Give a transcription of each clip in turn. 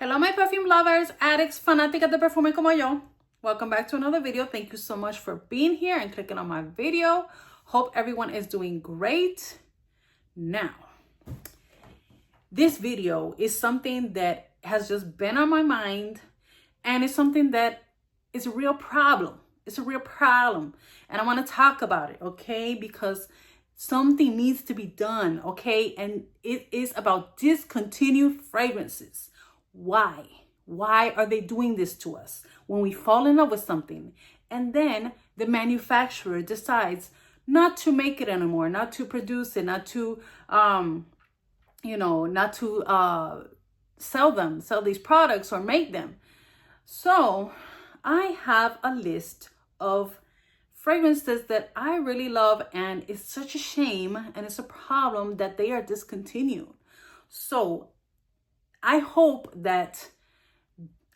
Hello, my perfume lovers, addicts, fanáticas de perfume como yo. Welcome back to another video. Thank you so much for being here and clicking on my video. Hope everyone is doing great. Now, this video is something that has just been on my mind, and it's something that is a real problem. It's a real problem, and I want to talk about it, okay? Because something needs to be done, okay? And it is about discontinued fragrances. Why? Why are they doing this to us? When we fall in love with something and then the manufacturer decides not to make it anymore, not to produce it, not to, sell these products or make them. So I have a list of fragrances that I really love, and it's such a shame and it's a problem that they are discontinued. So I hope that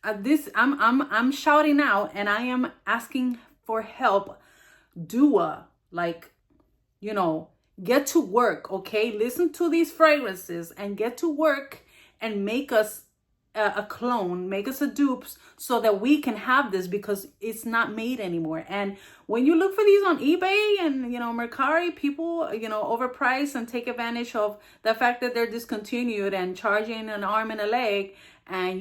I'm shouting out and I am asking for help. Get to work, okay? Listen to these fragrances and get to work and make us a clone, make us a dupes so that we can have this, because it's not made anymore. And when you look for these on eBay and, Mercari, people, overprice and take advantage of the fact that they're discontinued and charging an arm and a leg. And,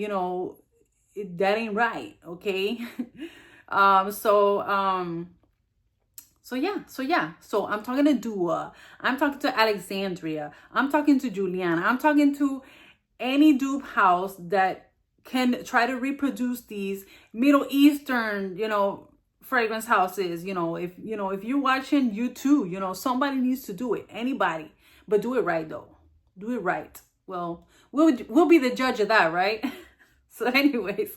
that ain't right. Okay. So I'm talking to Dua. I'm talking to Alexandria. I'm talking to Juliana. I'm talking to any dupe house that can try to reproduce these Middle Eastern, fragrance houses. If you're watching, you too, somebody needs to do it. Anybody, but do it right though. Do it right. Well, we'll be the judge of that, right? So anyways,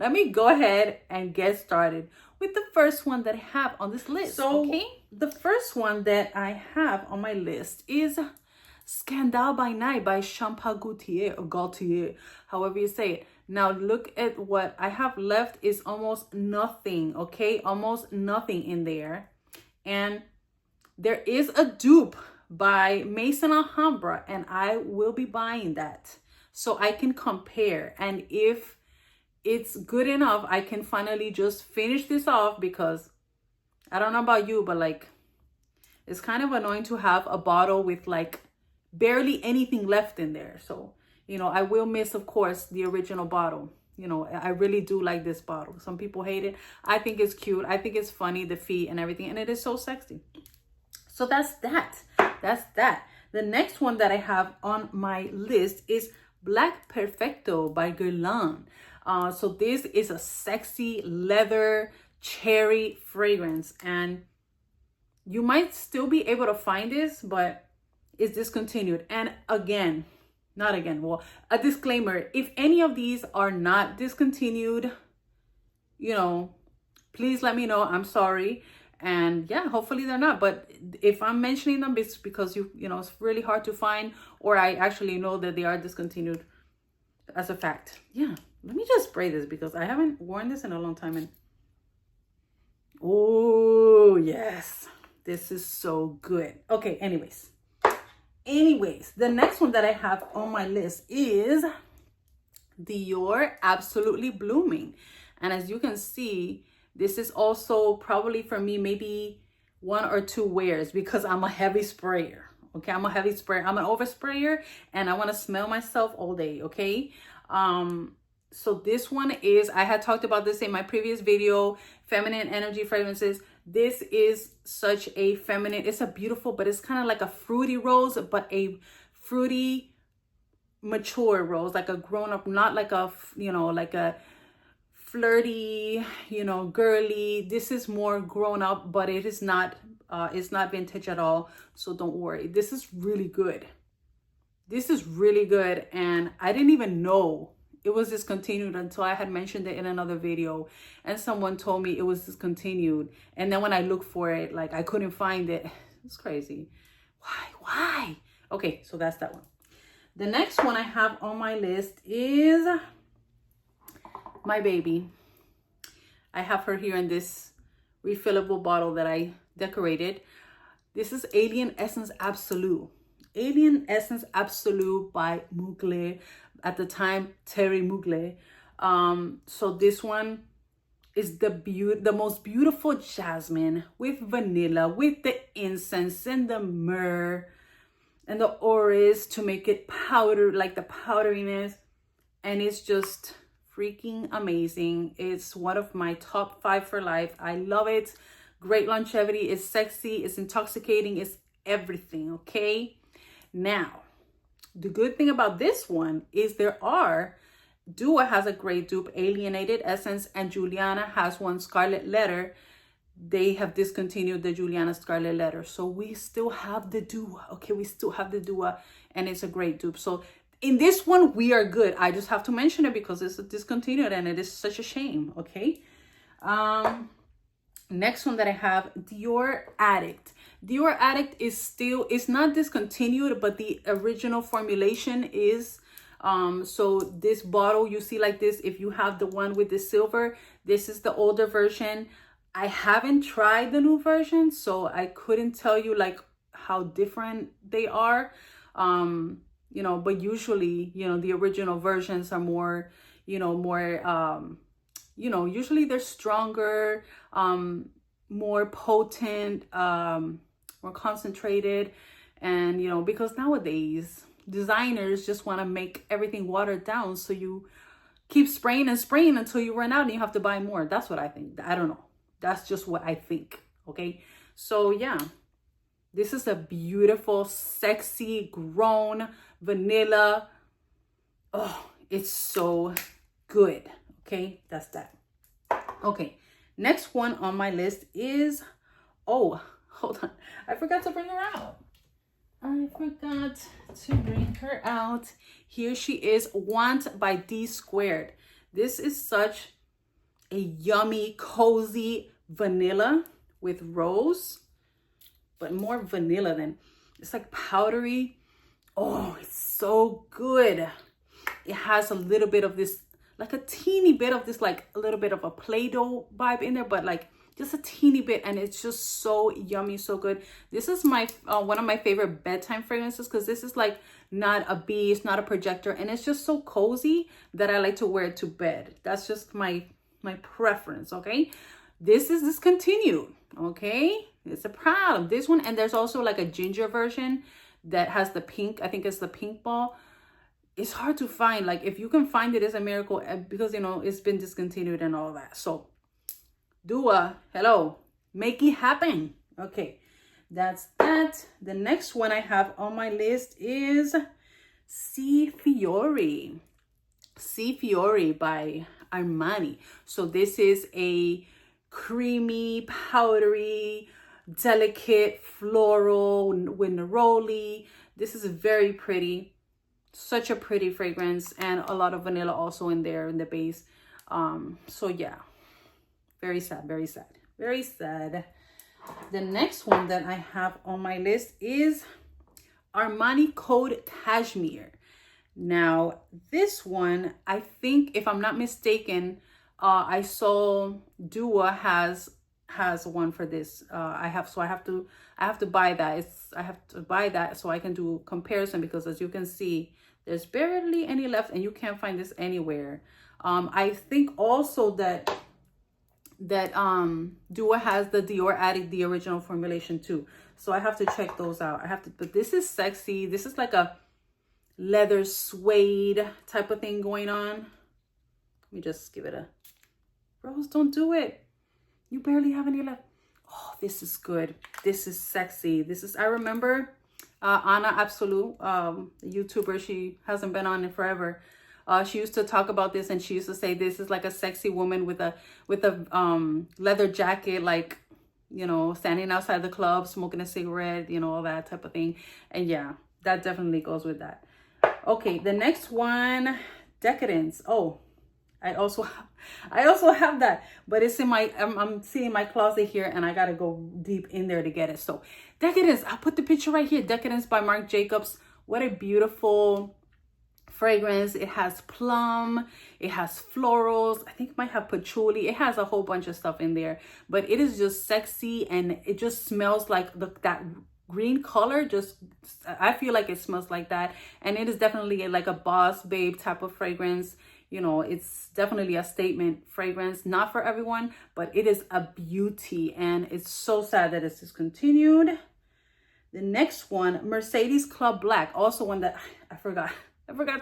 let me go ahead and get started with the first one that I have on this list. So okay, the first one that I have on my list is Scandal by Night by Champagne Gaultier, or Gaultier, however you say it. Now look at what I have left is almost nothing, okay? Almost nothing in there. And there is a dupe by Maison Alhambra, and I will be buying that so I can compare. And if it's good enough, I can finally just finish this off, because I don't know about you, but it's kind of annoying to have a bottle with barely anything left in there. So, I will miss, of course, the original bottle. I really do like this bottle. Some people hate it. I think it's cute. I think it's funny, the feet and everything. And it is so sexy. So that's that. That's that. The next one that I have on my list is Black Perfecto by Guerlain. So this is a sexy leather cherry fragrance. And you might still be able to find this, but it's discontinued. And a disclaimer: if any of these are not discontinued, please let me know. I'm sorry. And yeah, hopefully they're not. But if I'm mentioning them, it's because it's really hard to find, or I actually know that they are discontinued as a fact. Yeah, let me just spray this because I haven't worn this in a long time. And oh yes, this is so good. Okay, anyways, the next one that I have on my list is Dior Absolutely Blooming. And as you can see, this is also probably for me maybe 1 or 2 wears, because I'm a heavy sprayer. Okay, I'm a heavy sprayer. I'm an oversprayer, and I want to smell myself all day. Okay. So this one is, I had talked about this in my previous video, feminine energy fragrances. This is such a feminine, it's a beautiful, but it's kind of like a fruity rose, but a fruity, mature rose, like a grown up, not like a, like a flirty, girly. This is more grown up, but it is not, it's not vintage at all. So don't worry. This is really good. This is really good. And I didn't even know it was discontinued until I had mentioned it in another video, and someone told me it was discontinued. And then when I looked for it, I couldn't find it. It's crazy. Why? Okay, so that's that one. The next one I have on my list is my baby. I have her here in this refillable bottle that I decorated. This is Alien Essence Absolute. Alien Essence Absolute by Mugler at the time, Terry Mugler. So this one is the most beautiful jasmine with vanilla, with the incense and the myrrh and the orris to make it powder, like the powderiness. And it's just freaking amazing. It's one of my top 5 for life. I love it. Great longevity. It's sexy. It's intoxicating. It's everything. Okay. Now, the good thing about this one is Dua has a great dupe, Alienated Essence, and Juliana has one, Scarlet Letter. They have discontinued the Juliana Scarlet Letter. So we still have the Dua. Okay, we still have the Dua, and it's a great dupe. So in this one, we are good. I just have to mention it because it's discontinued and it is such a shame. Okay. Next one that I have, Dior Addict. Dior Addict is not discontinued, but the original formulation is. So this bottle you see like this, if you have the one with the silver, this is the older version. I haven't tried the new version, so I couldn't tell you like how different they are. You know, but usually, you know, the original versions are more, you know, usually they're stronger, more potent, more concentrated. And, you know, because nowadays designers just want to make everything watered down. So you keep spraying and spraying until you run out and you have to buy more. That's what I think. I don't know. That's just what I think. Okay. So yeah, this is a beautiful, sexy, grown vanilla. Oh, it's so good. Okay. That's that. Okay. Next one on my list is, oh, hold on. I forgot to bring her out. Here she is, Want by D Squared. This is such a yummy, cozy vanilla with rose, but more vanilla than, it's like powdery. Oh, it's so good. It has a little bit of this, like a teeny bit of this, like a little bit of a Play-Doh vibe in there, but like just a teeny bit, and it's just so yummy, so good. This is my one of my favorite bedtime fragrances because this is like not a beast, not a projector, and it's just so cozy that I like to wear it to bed. That's just my preference. Okay, this is discontinued. Okay, it's a problem, this one. And there's also like a ginger version that has the pink, I think it's the pink ball. It's hard to find. Like if you can find it, it's a miracle, because you know it's been discontinued and all that. So Dua, hello, make it happen. Okay, that's that. The next one I have on my list is Si Fiori. Si Fiori by Armani. So this is a creamy, powdery, delicate, floral, neroli. This is very pretty. Such a pretty fragrance, and a lot of vanilla also in there in the base. So yeah. Very sad, very sad, very sad. The next one that I have on my list is Armani Code Cashmere. Now, this one, I think, if I'm not mistaken, I saw Dua has one for this. I have to buy that. I have to buy that so I can do comparison, because as you can see, there's barely any left, and you can't find this anywhere. I think also that Dua has the Dior Addict, the original formulation too. So I have to check those out. But this is sexy. This is like a leather suede type of thing going on. Let me just give it a, Rose, don't do it. You barely have any left. Oh, this is good. This is sexy. I remember Anna Absolute, YouTuber, she hasn't been on it forever. She used to talk about this, and she used to say this is like a sexy woman with a leather jacket, like, you know, standing outside the club, smoking a cigarette, you know, all that type of thing. And yeah, that definitely goes with that. Okay, the next one, Decadence. Oh, I also have that, but it's in my, I'm seeing my closet here, and I gotta go deep in there to get it. So Decadence, I'll put the picture right here. Decadence by Marc Jacobs. What a beautiful fragrance. It has plum, it has florals, I think it might have patchouli. It has a whole bunch of stuff in there, but it is just sexy, and it just smells like that green color. Just, I feel like it smells like that. And it is definitely like a boss babe type of fragrance. You know, it's definitely a statement fragrance, not for everyone, but it is a beauty, and it's so sad that it's discontinued. The next one, Mercedes Club Black, also one that I forgot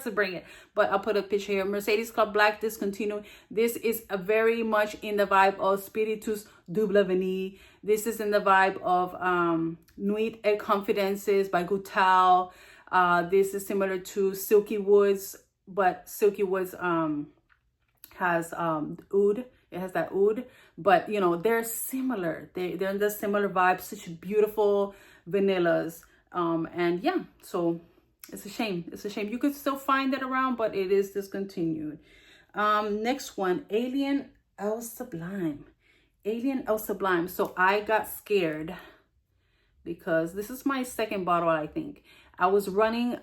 to bring it, but I'll put a picture here. Mercedes Club Black, discontinued. This is a very much in the vibe of Spiritus Double Vanille. This is in the vibe of Nuit et Confidences by Goutal. This is similar to Silky Woods, but Silky Woods has oud. It has that oud, but you know, they're similar. They're in the similar vibe. Such beautiful vanillas. And yeah, so it's a shame. It's a shame. You could still find it around, but it is discontinued. Next one, Alien El Sublime. Alien El Sublime. So I got scared because this is my second bottle, I think. I was running,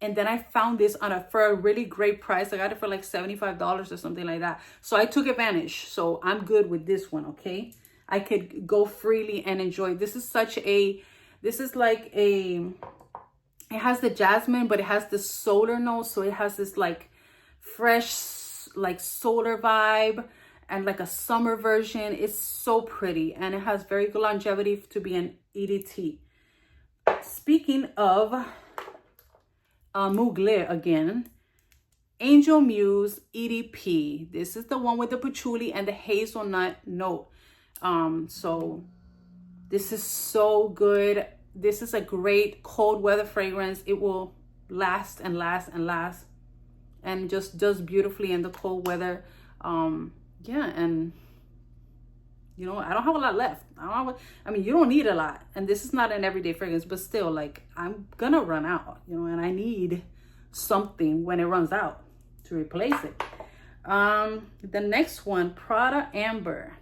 and then I found this for a really great price. I got it for like $75 or something like that. So I took advantage. So I'm good with this one, okay? I could go freely and enjoy. This is like a, it has the jasmine, but it has the solar note. So it has this like fresh, like solar vibe and like a summer version. It's so pretty, and it has very good longevity to be an EDT. Speaking of Mugler again, Angel Muse EDP. This is the one with the patchouli and the hazelnut note. So this is so good. This is a great cold weather fragrance. It will last and last and last, and just does beautifully in the cold weather. Yeah, and you know, I don't have a lot left. I mean, you don't need a lot, and this is not an everyday fragrance, but still, like, I'm gonna run out, you know, and I need something when it runs out to replace it. The next one, Prada Amber.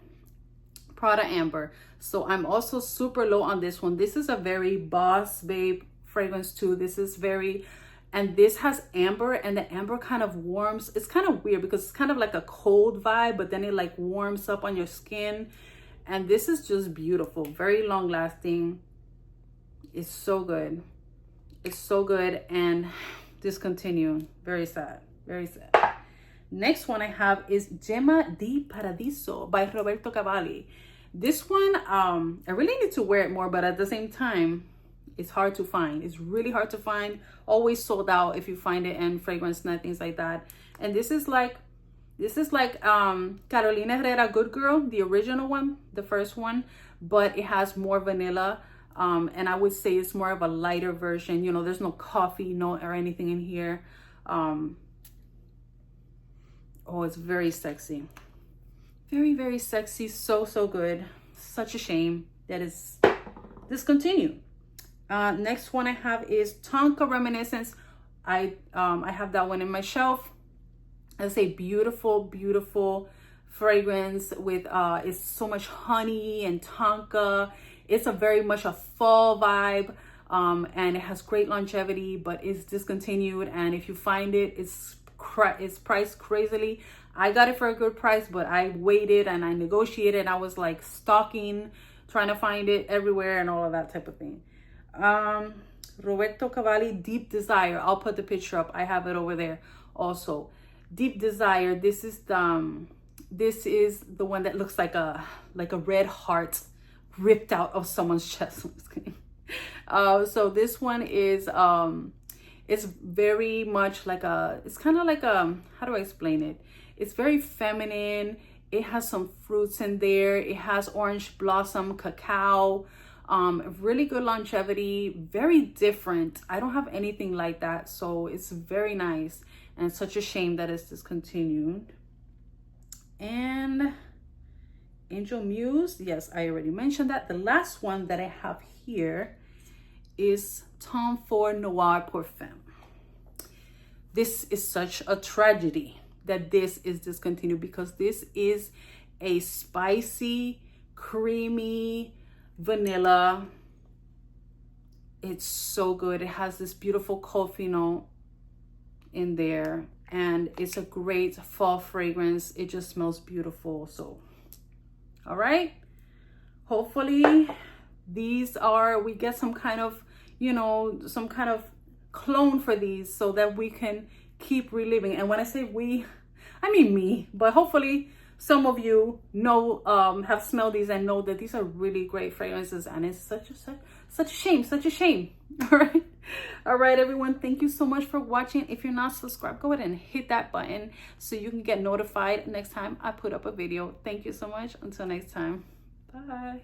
So I'm also super low on this one. This is a very boss babe fragrance too. This is very, and this has amber, and the amber kind of warms. It's kind of weird because it's kind of like a cold vibe, but then it like warms up on your skin. And this is just beautiful, very long lasting. It's so good. It's so good, and discontinued. Very sad, very sad. Next one I have is Gemma di Paradiso by Roberto Cavalli. This one, I really need to wear it more, but at the same time, it's hard to find. It's really hard to find. Always sold out if you find it in fragrance net, things like that. And this is like Carolina Herrera Good Girl, the original one, the first one, but it has more vanilla. And I would say it's more of a lighter version. You know, there's no coffee note or anything in here. Oh, it's very sexy. Very, very sexy. So, so good. Such a shame that it's discontinued. Next one I have is Tonka Reminiscence. I have that one in my shelf. It's a beautiful, beautiful fragrance with it's so much honey and tonka. It's a very much a fall vibe, and it has great longevity, but it's discontinued. And if you find it, it's priced crazily. I got it for a good price, but I waited and I negotiated. I was like stalking, trying to find it everywhere and all of that type of thing. Roberto Cavalli Deep Desire. I'll put the picture up. I have it over there also. Deep Desire. This is the one that looks like a red heart ripped out of someone's chest. I'm just kidding. So this one is it's very much like it's kind of like how do I explain it? It's very feminine. It has some fruits in there. It has orange blossom, cacao, really good longevity, very different. I don't have anything like that, so it's very nice, and it's such a shame that it's discontinued. And Angel Muse, yes, I already mentioned that. The last one that I have here is Tom Ford Noir Parfum. This is such a tragedy that this is discontinued, because this is a spicy, creamy vanilla. It's so good. It has this beautiful coffee note in there, and it's a great fall fragrance. It just smells beautiful. So all right, hopefully these are, we get some kind of, you know, some kind of clone for these so that we can keep reliving. And when I say we, I mean me, but hopefully some of you know, have smelled these and know that these are really great fragrances, and it's such a shame. All right, everyone, thank you so much for watching. If you're not subscribed, go ahead and hit that button so you can get notified next time I put up a video. Thank you so much. Until next time, bye.